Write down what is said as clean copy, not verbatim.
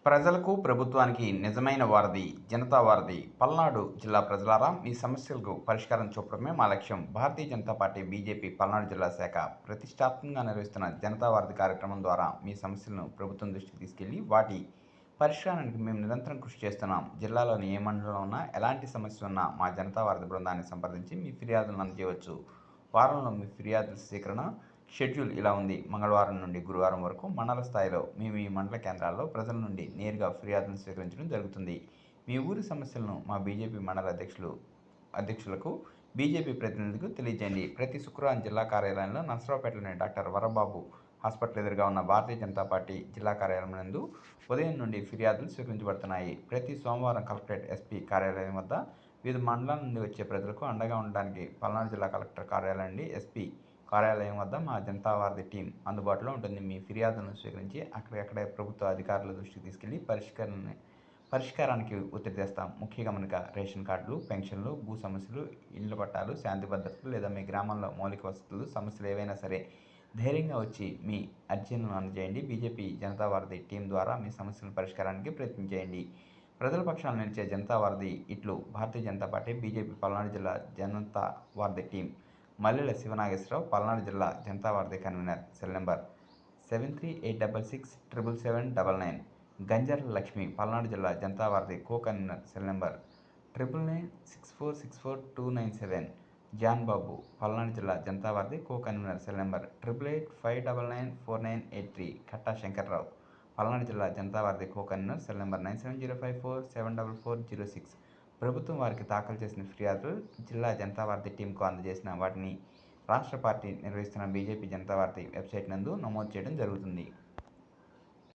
ప్రజలకు, ప్రభుత్వానికి నిజమైన వారధి జనతా వారధి. పల్నాడు జిల్లా ప్రజలారా, మీ సమస్యలకు పరిష్కారం చూపడమే మా లక్ష్యం. భారతీయ జనతా పార్టీ బీజేపీ పల్నాడు జిల్లా శాఖ ప్రతిష్టాత్మకంగా నిర్వహిస్తున్న జనతా వారధి కార్యక్రమం ద్వారా మీ సమస్యలను ప్రభుత్వం దృష్టికి తీసుకెళ్లి వాటి పరిష్కారానికి మేము నిరంతరం కృషి చేస్తున్నాం. జిల్లాలోని ఏ మండలంలో ఉన్నా, ఎలాంటి సమస్య ఉన్నా మా జనతా వారధి బృందాన్ని సంప్రదించి మీ ఫిర్యాదులను అందజేయవచ్చు. వారంలో మీ ఫిర్యాదుల స్వీకరణ షెడ్యూల్ ఇలా ఉంది. మంగళవారం నుండి గురువారం వరకు మండల స్థాయిలో మేము ఈ మండల కేంద్రాల్లో ప్రజల నుండి నేరుగా ఫిర్యాదులను స్వీకరించడం జరుగుతుంది. మీ ఊరి సమస్యలను మా బీజేపీ మండల అధ్యక్షులకు, బీజేపీ ప్రతినిధులకు తెలియజేయండి. ప్రతి శుక్రవారం జిల్లా కార్యాలయంలో నర్సరావుపేటలోని డాక్టర్ వరబాబు హాస్పిటల్ ఎదురుగా ఉన్న భారతీయ జనతా పార్టీ జిల్లా కార్యాలయం నందు ఉదయం నుండి ఫిర్యాదులు స్వీకరించబడుతున్నాయి. ప్రతి సోమవారం కలెక్టరేట్ ఎస్పీ కార్యాలయం వద్ద వివిధ మండలాల నుండి వచ్చే ప్రజలకు అండగా ఉండడానికి పల్నాడు జిల్లా కలెక్టర్ కార్యాలయం నుండి ఎస్పీ కార్యాలయం వద్ద మా జనతా వారధి టీం అందుబాటులో ఉంటుంది. మీ ఫిర్యాదులను స్వీకరించి అక్కడికక్కడే ప్రభుత్వ అధికారుల దృష్టికి తీసుకెళ్లి పరిష్కారానికి ఒత్తిడి తెస్తాం. ముఖ్య గమనిక: రేషన్ కార్డులు, పెన్షన్లు, భూ సమస్యలు, ఇండ్ల పట్టాలు, శాంతి భద్రతలు లేదా మీ గ్రామంలో మౌలిక వసతులు సమస్యలు ఏవైనా సరే ధైర్యంగా వచ్చి మీ అర్జీలను అందజేయండి. బీజేపీ జనతా వారధి టీం ద్వారా మీ సమస్యల పరిష్కారానికి ప్రయత్నం చేయండి. ప్రజల పక్షాన నిలిచే జనతా వారధి ఇట్లు భారతీయ జనతా పార్టీ బీజేపీ పల్నాడు జిల్లా జనతా వారధి టీం. మల్లెల శివనాగేశ్వరరావు, పల్నాడు జిల్లా Janata Varadhi convenor. Cell number 7386677799. Ganjarla Lakshmi, Palnadu జిల్లా Janata Varadhi co convenor. Cell number 9996464297. John Babu, Palnadu జిల్లా Janata Varadhi co convenor. Cell number 8885994983. Katta Shankarrao, Palnadu జిల్లా Janata Varadhi co convenor. Cell number 9705474406. ప్రభుత్వం వారికి దాఖలు చేసిన ఫిర్యాదులు జిల్లా జనతా వారధి టీంకు అందజేసిన వాటిని రాష్ట్ర పార్టీ నిర్వహిస్తున్న బీజేపీ జనతా వారధి వెబ్సైట్ నందు నమోదు చేయడం జరుగుతుంది.